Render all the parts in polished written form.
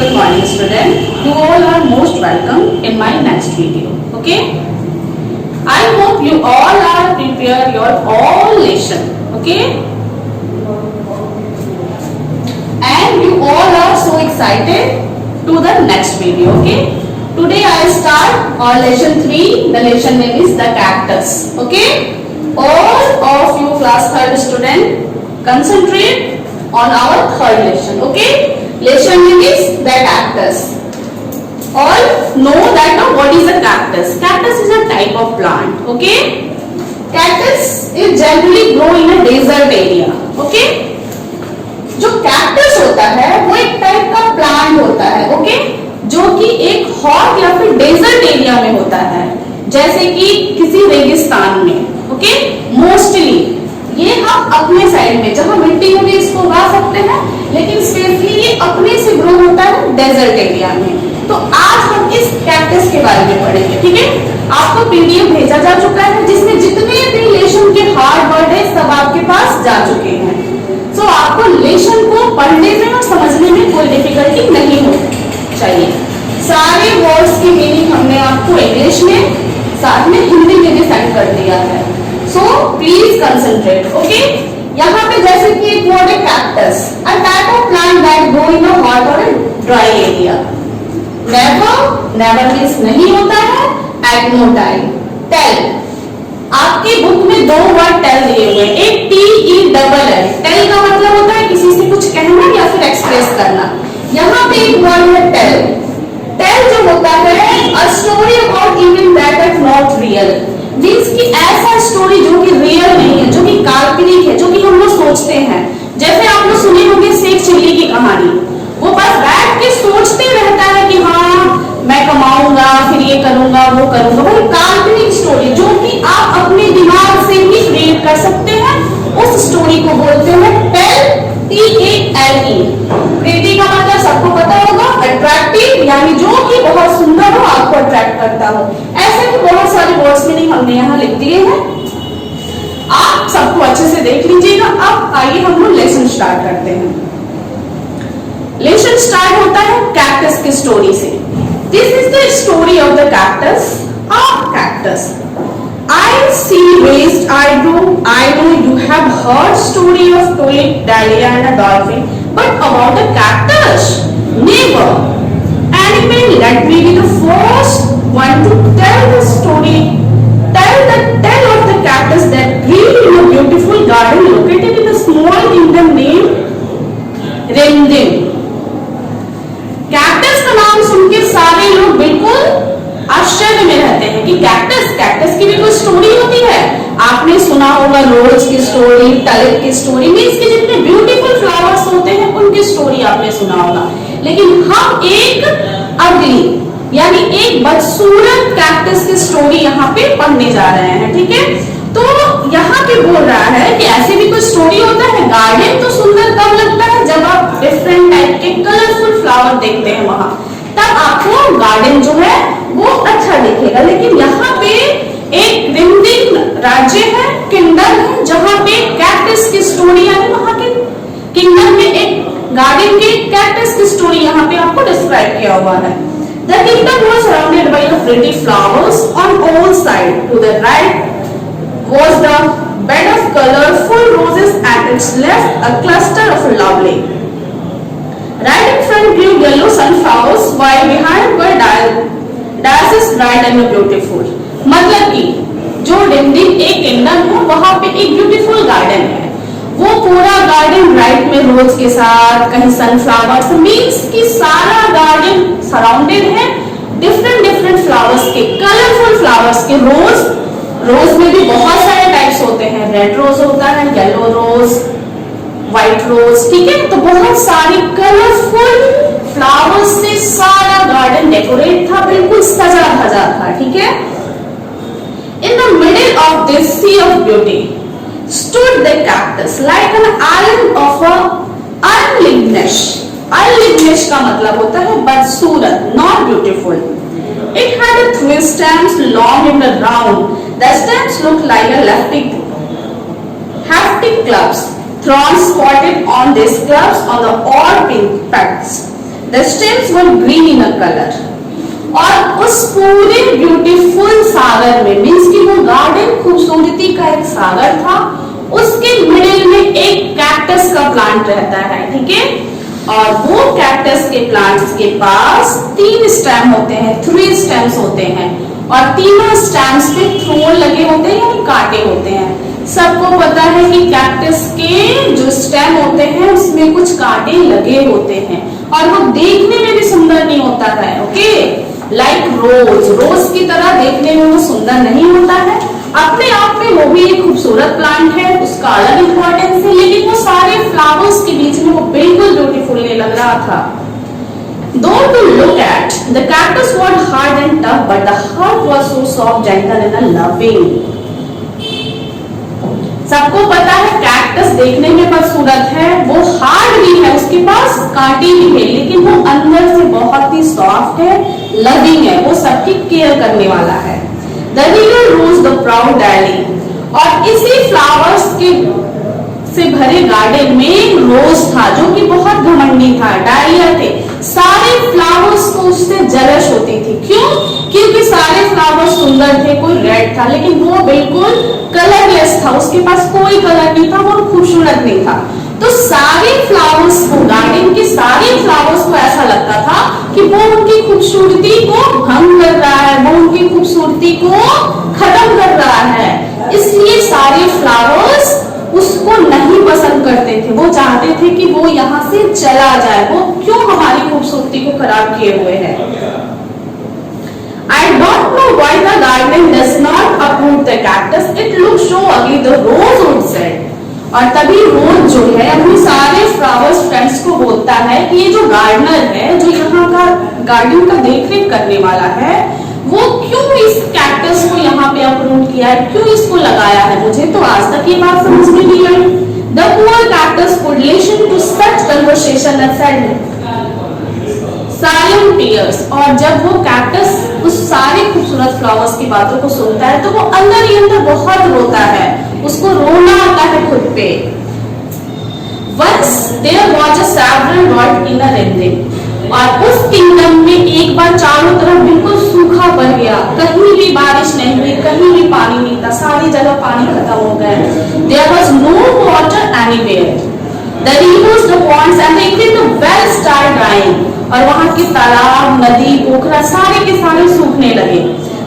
good morning student. You all are most welcome in my next video. Okay. I hope you all are prepared your all lesson. Okay. And you all are so excited to the next video. Okay. Today I start our lesson 3. The lesson name is the cactus. Okay. All of you class 3rd student concentrate on our third lesson. Okay. Lesson name is the cactus. All know that now what is a cactus? Cactus is a type of plant. Okay. Cactus is generally grow in a desert area. Okay. जो cactus होता है वो एक type का plant होता है. Okay. जो कि एक हॉट या फिर डेजर्ट एरिया में होता है, जैसे कि किसी रेगिस्तान में. ओके. मोस्टली ये हम अपने साइड में जहां मिट्टी में भी इसको उगा सकते हैं, लेकिन स्पेशली ये अपने से ग्रो होता है डेजर्ट एरिया में. तो आज हम इस कैक्टस के बारे में पढ़ेंगे. ठीक है. आपको पीडीएफ भेजा जा चुका है जिसमें जितने भी लेसन के हार्ड वर्ड है सब आपके पास जा चुके हैं. तो आपको लेसन को पढ़ने में और समझने में कोई डिफिकल्टी नहीं हो चाहिए. सारे वर्ड्स की मीनिंग हमने आपको इंग्लिश में साथ में हिंदी में भी सेंड कर दिया है. So please concentrate. ओके. यहाँ पे जैसे कि एक वर्ड है cactus, a type of plant that grow in a hot और ड्राई एरिया. नेवर मींस नहीं होता है. At no time. टेल, आपके बुक में दो वर्ड टेल दिए हुए, एक TELL. टेल का मतलब होता है किसी से कुछ कहना या फिर एक्सप्रेस करना. यहाँ पे एक वर्ड है टेल. टेल जो होता है a story about event that is not real. Means कि ऐसा स्टोरी जो कि रियल नहीं है, जो कि काल्पनिक है, जो कि हम लोग सोचते हैं. जैसे आप लोग सुने होंगे शेख चिल्ली की कहानी. वो बस बैठ के सोचते रहता है कि हाँ मैं कमाऊंगा, फिर ये करूंगा, वो करूंगा. भाई काल्पनिक स्टोरी जो कि आप अपने दिमाग से ही क्रिएट कर सकते हैं, उस स्टोरी को बोलते हैं टेल. TALE. प्रीति का मतलब सबको पता होगा, अट्रैक्टिव यानी जो कि बहुत सुंदर हो, आपको अट्रैक्ट करता हो. ऐसे भी बहुत सारे वर्ड्स मीनिंग हमने यहाँ लिख दिए हैं, आप सबको अच्छे से देख लीजिएगा. अब आइए हम लोग लेसन स्टार्ट करते हैं. लेसन स्टार्ट होता है कैक्टस की स्टोरी से. This is the story of the cactus. Cactus. I see raised eyebrow. I know you have heard story of tulip, dahlia and a dolphin, but about a cactus, never. Anyway, let me be the first one to tell the story. Tell of the cactus that grew in a beautiful garden located in a small kingdom named Remdim. Cactus का नाम सुन के सारे लोग बिल्कुल आश्चर्य में रहते हैं कि कैक्टस की भी कोई स्टोरी होती है. आपने सुना होगा रोज की स्टोरी, टलिप की स्टोरी, मींस के जितने ब्यूटीफुल फ्लावर्स होते हैं उनकी स्टोरी आपने सुना होगा. लेकिन हम एक अगली यानी एक बदसूरत कैक्टस की स्टोरी यहाँ पे पढ़ने जा रहे हैं. ठीक है. तो यहाँ पे बोल रहा है कि ऐसे भी कोई स्टोरी होता है. गार्डन तो सुंदर कब लगता है जब आप डिफरेंट टाइप के कलरफुल फ्लावर देखते हैं, वहां तब आपको गार्डन जो है वो अच्छा दिखेगा. लेकिन यहाँ पे एक रिमदिम राज्य है, किंगडम है, जहाँ पे कैक्टस की स्टोरी यानी वहां के किंगडम में एक गार्डन की कैक्टस की स्टोरी यहाँ पे आपको डिस्क्राइब किया हुआ है. The kingdom was surrounded by the pretty flowers on all sides. To the right was the bed of colorful roses, and its left a cluster of lovely. Right in front grew yellow sunflowers, while behind were daisies bright and beautiful. मतलब कि जो डिमडिम एक kingdom है वहां पे एक beautiful garden है. वो पूरा गार्डन राइट में रोज के साथ, कहीं सनफ्लावर्स, मींस कि सारा गार्डन सराउंडेड है डिफरेंट फ्लावर्स के, कलरफुल फ्लावर्स के. रोज में भी बहुत सारे टाइप्स होते हैं. रेड रोज होता है, येलो रोज, व्हाइट रोज. ठीक है. तो बहुत सारी कलरफुल फ्लावर्स से सारा गार्डन डेकोरेट था, बिल्कुल सजा धजा था. ठीक है. In the middle of this sea of beauty stood the cactus like an island of a unlikeness. Unlikeness का मतलब होता है बदसूरत, not beautiful. It had a three stems long and round. The stems looked like a hefty clubs. Thorns spotted on these clubs on the odd pink pegs. The stems were green in a colour. और उस पूरे beautiful सागर में, means कि वो garden खूबसूरती का एक सागर था, उसके मिडिल में एक कैक्टस का प्लांट रहता है, ठीक है। और वो कैक्टस के प्लांट्स के पास 3 स्टेम होते हैं, 3 स्टेम्स होते हैं, और तीनों स्टेम्स पे थ्रोन लगे होते हैं, यानी कांटे होते हैं। सबको पता है कि कैक्टस के जो स्टेम होते हैं उसमें कुछ कांटे लगे होते हैं, और वो देखने में भी सुंदर नहीं होता है, ओके। लाइक रोज की तरह देखने में वो सुंदर नहीं होता है, अपने आप में वो भी एक खूबसूरत प्लांट है, उसका अलग इंपॉर्टेंस है, लेकिन वो सारे फ्लावर्स के बीच में वो बिल्कुल ब्यूटीफुल नहीं लग रहा था। Though to look at, the cactus was hard and tough, but the heart was so soft, gentle and loving. सबको पता है कैक्टस देखने में खूबसूरत है, वो हार्ड भी है, उसके पास कांटे भी है, लेकिन वो अंदर से बहुत ही सॉफ्ट है, लविंग है, वो सबकी केयर करने वाला है। The river rose the proud daily, और इसी फ्लावर्स के से भरे गार्डन में रोज था जो कि बहुत घमंडी था, डायलिया थे, सारे फ्लावर्स को उससे जलस होती थी। क्यों? क्योंकि सारे फ्लावर्स सुंदर थे, कोई रेड था, लेकिन वो बिल्कुल कलरलेस था, उसके पास कोई कलर नहीं था, वो खूबसूरत नहीं था। तो सारे फ्लावर्स को, गार्डन के सारे फ्लावर्स को ऐसा लगता था कि वो उनकी खूबसूरती को भंग कर रहा है, वो उनकी खूबसूरती को खत्म कर रहा है, इसलिए सारे फ्लावर्स उसको नहीं पसंद करते थे, वो चाहते थे कि वो यहाँ से चला जाए, वो क्यों हमारी खूबसूरती को खराब किए हुए है। I don't know why the gardener does not uproot the cactus. It looks so ugly. The rosewood said. और तभी रोज जो है अपने सारे फ्लावर्स फ्रेंड्स को बोलता है कि ये जो गार्डनर है, जो यहाँ का गार्डन का देखरेख करने वाला है, वो क्यों इस कैक्टस को यहाँ पे अप्रूट किया है, क्यों इसको लगाया है, मुझे तो आज तक ये बात समझ में नहीं आई। The poor cactus could listen to such conversation and said silent tears। और जब वो कैक्टस उस सारे खूबसूरत फ्लावर्स की बातों को सुनता है तो वो अंदर ही अंदर बहुत रोता है, उसको रोना आता है खुद पे। Once there was a several world in a rending, और उस किंगडम में एक बार चारों तरफ बिल्कुल सूखा पड़ गया, कहीं भी बारिश नहीं हुई, कहीं भी पानी नहीं था, सारी जगह पानी खत्म हो गया। There was no water anywhere. The rivers, the ponds and even the wells started drying, और वहां के तालाब, नदी, पोखरा सारे के सारे सूखने लगे।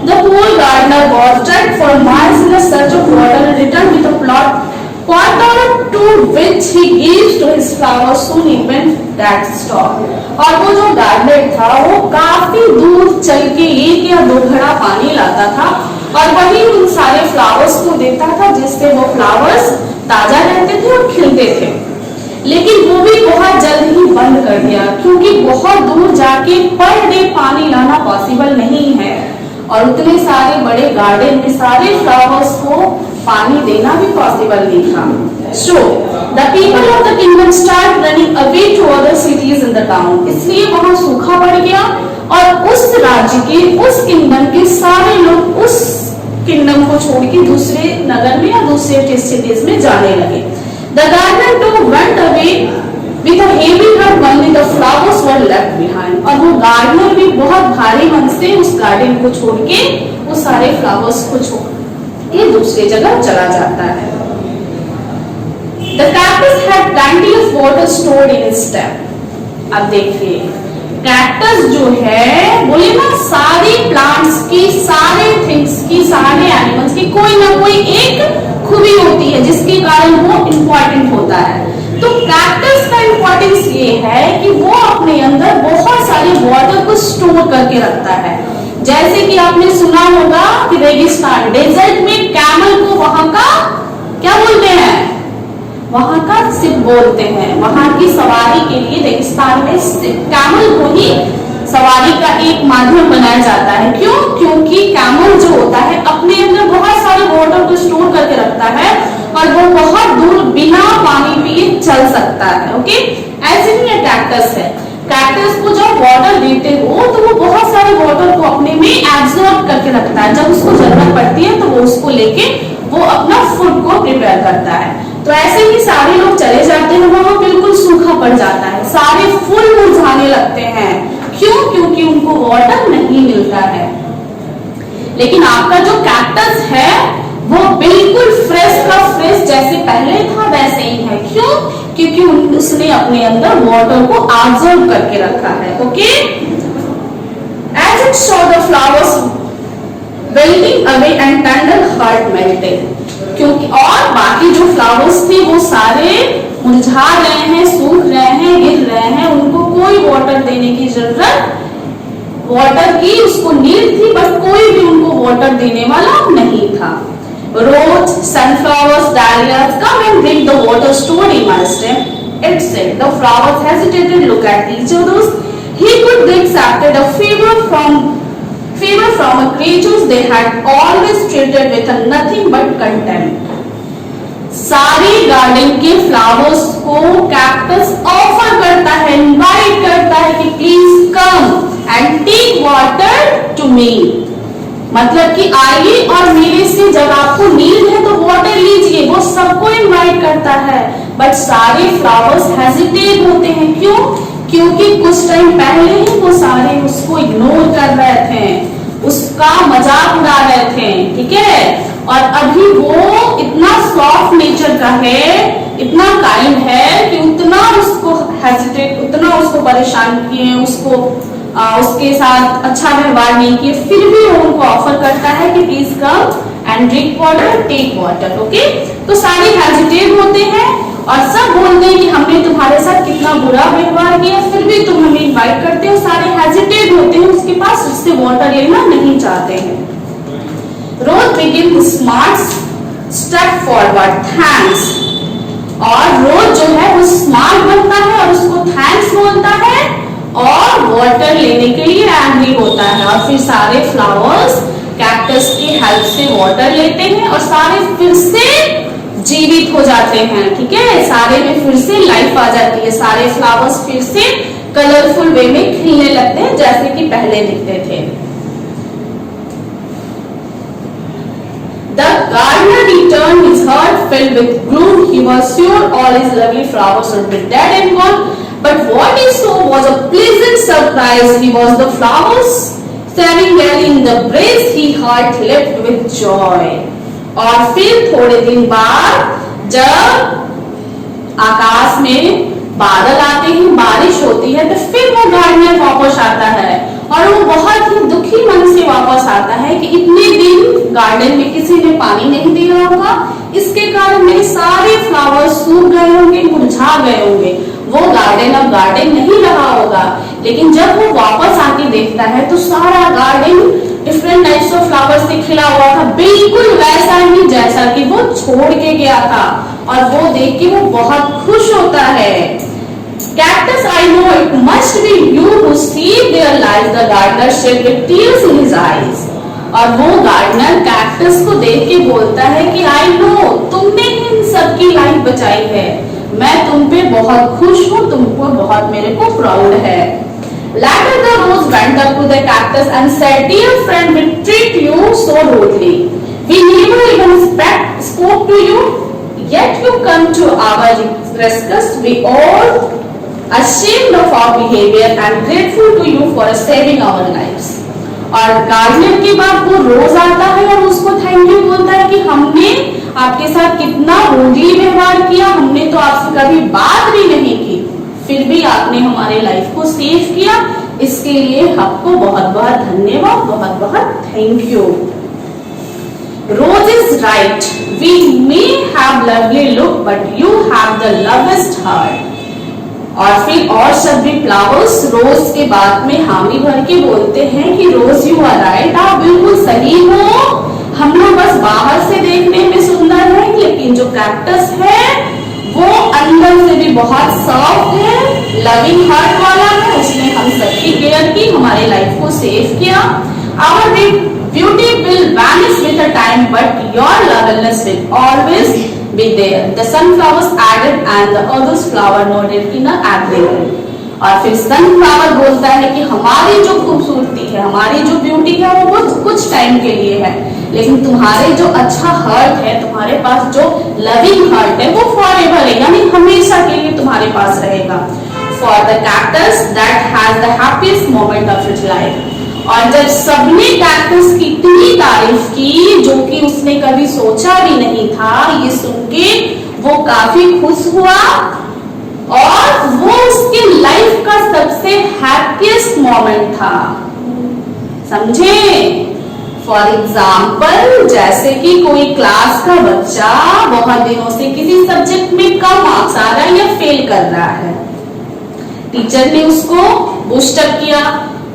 The poor gardener wandered for miles in the search of water and returned with a pot to which he gives to his flowers soon even that stopped। और वो जो गार्डनर था वो काफी दूर चल के 1 या 2 घड़ा पानी लाता था और वही उन सारे फ्लावर्स को देता था, जिससे वो फ्लावर्स ताजा रहते थे और खिलते थे। लेकिन वो भी बहुत जल्द ही बंद कर दिया, क्योंकि बहुत दूर जाके पर डे पानी लाना पॉसिबल नहीं है, और उतने सारे बड़े गार्डन में सारे फ्लावर्स को पानी देना भी पॉसिबल नहीं था। So the people of the kingdom start running away to other cities in the town। इसलिए वहां सूखा पड़ गया और उस राज्य के, उस किंगडम के सारे लोग उस किंगडम को छोड़ के दूसरे नगर में या दूसरे सिटीज में जाने लगे। The gardener too went away with a heavy heart, only the flowers were left behind। और वो गार्डनर भी बहुत भारी मन से उस गार्डन को छोड़ के, उस सारे फ्लावर्स को छोड़ के दूसरे जगह चला जाता है। The cactus had plenty of water stored in its stem। अब देखिए कैक्टस जो है, बोले ना सारे प्लांट्स की, सारे थिंग्स की, सारे एनिमल्स की कोई ना कोई एक खूबी होती है जिसके कारण वो इम्पोर्टेंट होता है। तो कैक्टस का इम्पोर्टेंस ये है कि वो अपने अंदर बहुत सारे वाटर को स्टोर करके रखता है। जैसे कि आपने सुना होगा कि रेगिस्तान, डेजर्ट में कैमल को वहां का क्या बोलते हैं, वहां का सिप बोलते हैं। वहां की सवारी के लिए रेगिस्तान में कैमल को ही सवारी का एक माध्यम बनाया जाता है। क्यों? क्योंकि कैमल जो होता है अपने अंदर बहुत सारे वाटर को स्टोर करके रखता है और वो बहुत दूर बिना पानी पिए चल सकता है। ओके, ऐसे ही ये कैक्टस है। कैक्टस को जब वाटर देते हो तो वो बहुत सारे वाटर को अपने में एब्जॉर्ब करके रखता है। जब उसको जरूरत पड़ती है तो वो उसको लेके वो अपना फूड को प्रिपेयर करता है। तो ऐसे ही सारे लोग चले जाते हैं, वहां बिल्कुल सूखा पड़ जाता है, सारे फूल मुरझाने लगते हैं। क्यों? क्योंकि उनको वाटर नहीं मिलता है। लेकिन आपका जो कैक्टस है वो बिल्कुल फ्रेश का फ्रेश जैसे पहले था वैसे ही है। क्यों? क्योंकि उसने अपने अंदर वाटर को ऑब्जर्व करके रखा है। Okay, as it saw the flowers wilting away and tender heart melted, क्योंकि और बाकी जो फ्लावर्स थे वो सारे मुरझा रहे हैं, सूख रहे हैं, गिर रहे हैं, उनको कोई वाटर देने की जरूरत, वाटर की उसको नीड थी, बस कोई भी उनको वाटर देने वाला नहीं था। रोज, sunflowers, dahlias, come and drink the water stored in my stem. It said. The flowers hesitated, looked at each other. He could be accepted a favor from a creature they had always treated with nothing but contempt. सारे garden के flowers को cactus offer करता है, invite करता है कि please come and take water to me, मतलब कि आइए और मेरे से जब आपको नीड है तो वाटर लीजिए, वो सबको इनवाइट करता है। बट सारे फ्लावर्स हेजिटेट होते हैं। क्यों? क्योंकि कुछ टाइम पहले ही वो सारे उसको इग्नोर कर रहे थे, उसका मजाक उड़ा रहे थे, ठीक है। और अभी वो इतना सॉफ्ट नेचर का है, इतना काइंड है कि उतना उसको हेजिटेट, उतना उसको परेशान किए, उसके साथ अच्छा व्यवहार नहीं किए, फिर भी वो उनको ऑफर करता है कि please come and drink water, take water. Okay, तो सारे हेजिटेट होते हैं और सब बोलते हैं कि हमने तुम्हारे साथ कितना बुरा व्यवहार किया, फिर भी तुम हमें इनवाइट करते हो। सारे हेजिटेट होते हैं, उसके पास उससे वाटर लेना नहीं चाहते हैं। Rose begin smart step forward, thanks, और रोज जो है वो स्मार्ट बनता है और उसको थैंक्स बोलता है और वाटर लेने के लिए एग्री होता है। और फिर सारे फ्लावर्स कैक्टस की हेल्प से वाटर लेते हैं और सारे फिर से जीवित हो जाते हैं, ठीक है। सारे में फिर से लाइफ आ जाती है, सारे फ्लावर्स फिर से कलरफुल वे में खिलने लगते हैं जैसे कि पहले दिखते थे। The gardener returned, his heart filled with gloom. He was sure all his lovely flowers would be dead and gone. But what he saw was a pleasant surprise. He was the flowers standing there in the breeze. His heart leapt with joy. और फिर थोड़े दिन बाद जब आकाश में बादल आते हैं, बारिश होती है, तो फिर वो गार्डनर वापस आता है और वो बहुत ही दुखी मन से वापस आता है कि इतने दिन गार्डन में किसी ने पानी नहीं दिया होगा, इसके कारण मेरे सारे फ्लावर्स सूख गए होंगे, मुरझा गए होंगे, वो गार्डन अब गार्डन नहीं रहा होगा। लेकिन जब वो वापस आके देखता है तो सारा garden different types of flowers से खिला हुआ था, बिल्कुल वैसा ही जैसा कि वो छोड़ के गया था, और वो देख के वो बहुत खुश होता है। Cactus, I know it must be you who saved their lives. The gardener shed with tears in his eyes. और वो गार्डनर कैक्टस को देख के बोलता है कि I know, तुमने इन सबकी लाइफ बचाई है, मैं तुम पे बहुत खुश हूँ, तुमको बहुत मेरे को प्राउड है। Later the rose went up to the cactus and said, "Dear friend, we treat you so rudely. We never even spoke to you, yet you come to our rescue. We all ashamed of our behavior and grateful to you for saving our lives." और gardener के बाद वो रोज आता है और उसको thank you बोलता है कि हमने आपके साथ कितना रूडली व्यवहार किया, हमने तो आपसे कभी बात भी नहीं की, फिर भी आपने हमारे लाइफ को सेव किया, इसके लिए आपको बहुत बहुत धन्यवाद, बहुत बहुत thank you. Rose is right, we may have lovely look but you have the lovest heart. और फिर और सभी फ्लावर्स रोज के बाद में हामी भर के बोलते हैं कि रोज यू आर राइट, आप बिल्कुल सही हो, हम लोग बस बाहर से देखने में सुंदर है, लेकिन जो कैक्टस है वो अंदर से भी बहुत सॉफ्ट है, लविंग हार्ट वाला है, उसने हम सबकी केयर की, हमारे लाइफ को सेव किया। Our beauty will vanish with a time but your loveliness will always be there. The sunflowers added and the other flower nodded in a agreement. और फिर सनफ्लावर बोलता है कि हमारी जो खूबसूरती है, हमारी जो ब्यूटी है वो कुछ टाइम के लिए है, लेकिन तुम्हारे जो अच्छा हार्ट है, तुम्हारे पास जो लविंग हार्ट है, वो फॉरएवर है, यानी हमेशा के लिए तुम्हारे पास रहेगा। For the cactus that has the happiest moment of its life. और जब सबने कैक्टस की इतनी तारीफ की जो कि उसने कभी सोचा भी नहीं था, ये सुन के वो काफी खुश हुआ और वो उसके लाइफ का सबसे हैप्पीएस्ट मोमेंट था। समझे? फॉर एग्जाम्पल, जैसे कि कोई क्लास का बच्चा बहुत दिनों से किसी सब्जेक्ट में कम मार्क्स आ रहा है या फेल कर रहा है, टीचर ने उसको बूस्टअप किया,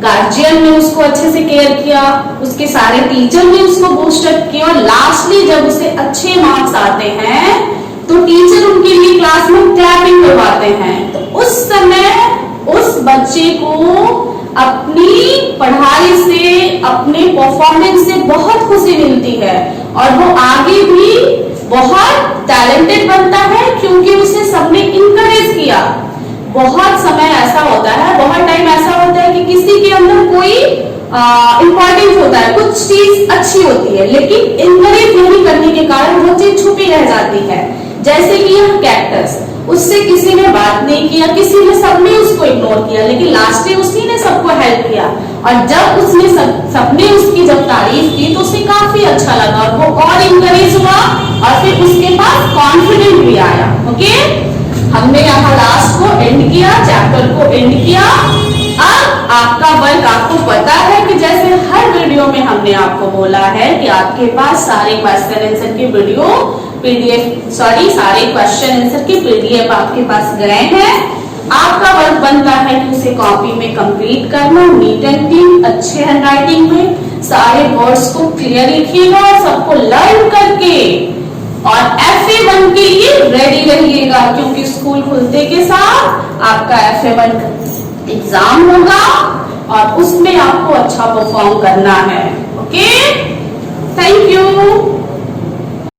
गार्जियन ने उसको अच्छे से केयर किया, उसके सारे टीचर ने उसको बूस्टअप किया, और लास्टली जब उसे अच्छे मार्क्स आते हैं तो टीचर उनके लिए क्लास में क्लैपिंग करवाते हैं। तो उस समय उस बच्चे को अपनी पढ़ाई से, अपने परफॉर्मेंस से बहुत खुशी मिलती है और वो आगे भी बहुत टैलेंटेड बनता है, क्योंकि उसे सबने इंकरेज किया। बहुत समय ऐसा होता है, बहुत टाइम ऐसा होता है कि किसी के अंदर कोई इंपॉर्टेंस होता है, कुछ चीज अच्छी होती है, लेकिन इंकरेज नहीं करने के कारण वो चीज छुपी रह जाती है। जैसे कि यह कैक्टस, उससे किसी ने बात नहीं किया, किसी ने, सबने उसको इग्नोर किया, लेकिन लास्ट में उसी ने सबको हेल्प किया, और जब उसने सबने उसकी जब तारीफ की तो उसे काफी अच्छा लगा और वो और इंकरेज हुआ और फिर उसके पास कॉन्फिडेंट भी आया। ओके, हमने यहाँ लास्ट को एंड किया, चैप्टर को एंड किया। अब आपका वर्क आपको पता है कि जैसे हर वीडियो में हमने आपको बोला है कि आपके पास सारे क्वेश्चन आंसर की वीडियो सारे क्वेश्चन आंसर की पीडीएफ आपके पास गए हैं। आपका वर्क बनता है कि उसे कॉपी में कंप्लीट करना, नीट एंड क्लीन, अच्छे हैंडराइटिंग में सारे वर्ड्स को क्लियर लिखिएगा और सबको लर्न करके और FA1 के लिए रेडी रहिएगा, क्योंकि स्कूल खुलते के साथ आपका FA1 एग्जाम होगा और उसमें आपको अच्छा परफॉर्म करना है। ओके।